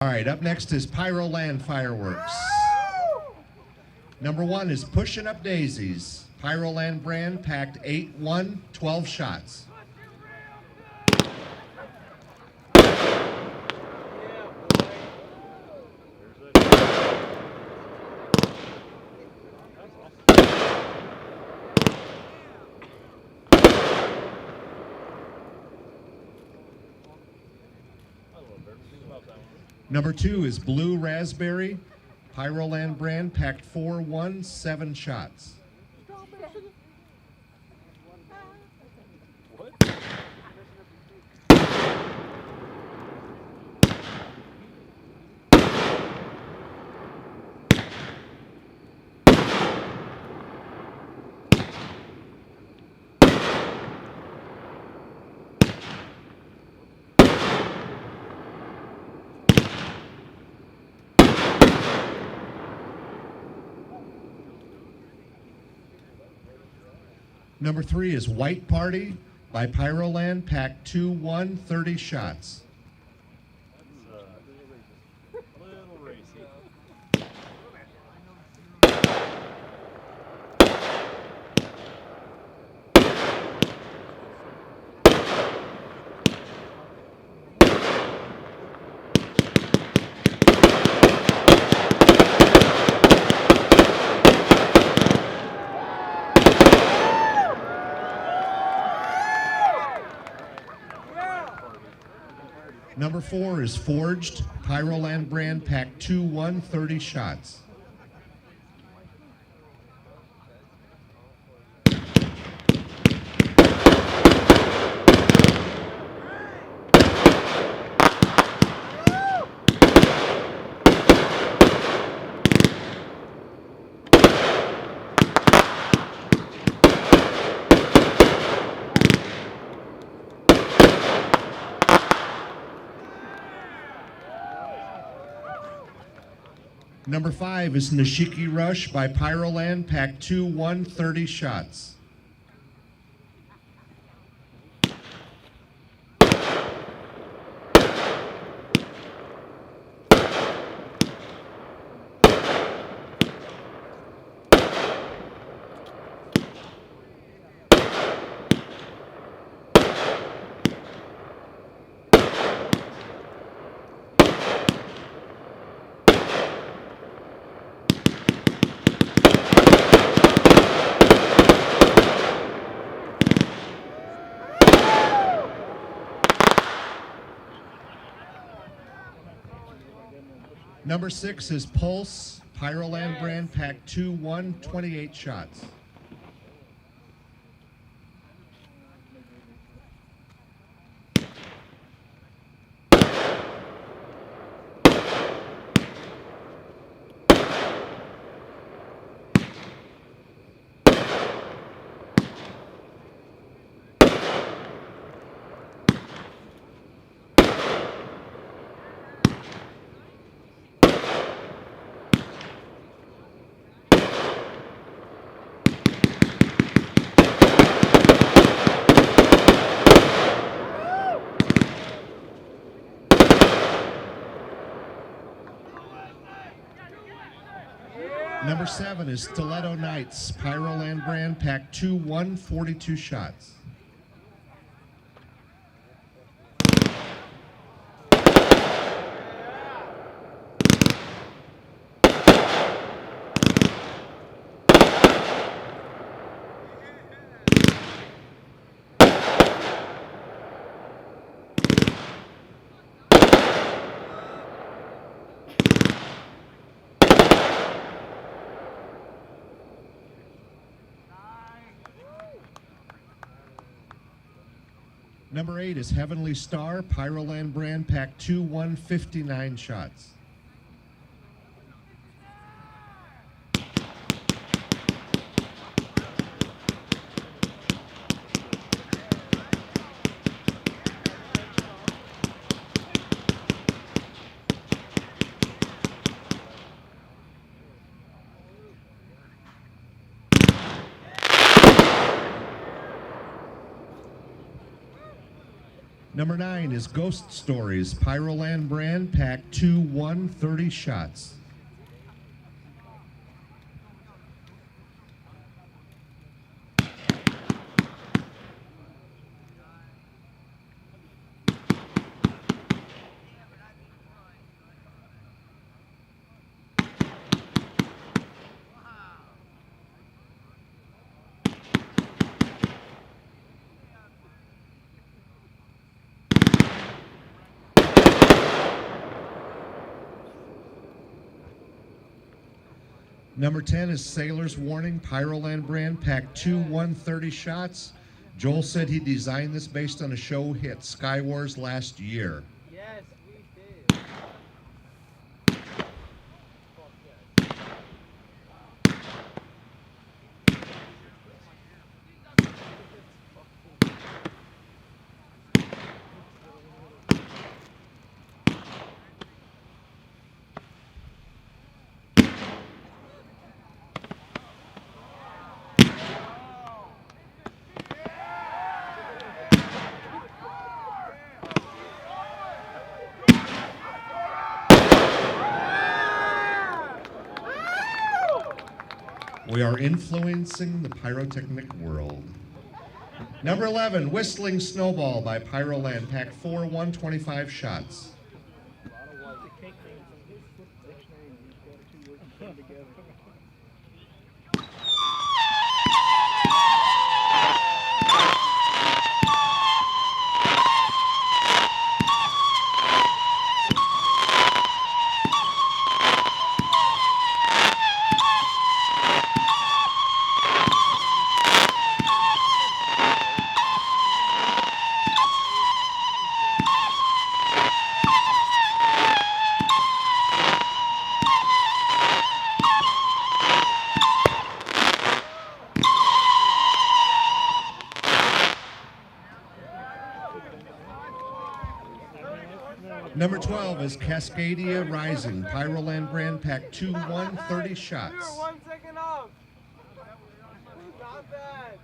All right, up next is Pyroland fireworks. Number 1 is Pushin' Up Daisies. Pyroland brand, packed 8-1, 12 shots. Number 2 is Blue Raspberry. Pyroland brand, packed 4-1, 7 shots. Number 3 is White Party by Pyroland, packed 2-1, 30 shots. Number 4 is Forged, Pyroland brand, packed 2-1, 30 shots. Number 5 is Nishiki Rush by Pyroland, packed 2-1, 30 shots. Number 6 is Pulse, Pyroland brand, packed 2-1, 28 shots. Number 7 is Stiletto Knights, Pyroland brand, packed 2-1, 42 shots. Number 8 is Heavenly Star, Pyroland brand, packed 2-1, 59 shots. Number 9 is Ghost Stories, Pyroland brand, pack 2, 130 shots. Number 10 is Sailor's Warning, Pyroland brand, pack 2, 130 shots. Joel said he designed this based on a show hit Sky Wars last year. Yes, we did. We are influencing the pyrotechnic world. Number 11, Whistling Snowball by Pyroland, pack 4, 125 shots. Number 12 is Cascadia Rising, Pyroland brand, pack 2, 130 shots. You're 1 second off. Not bad.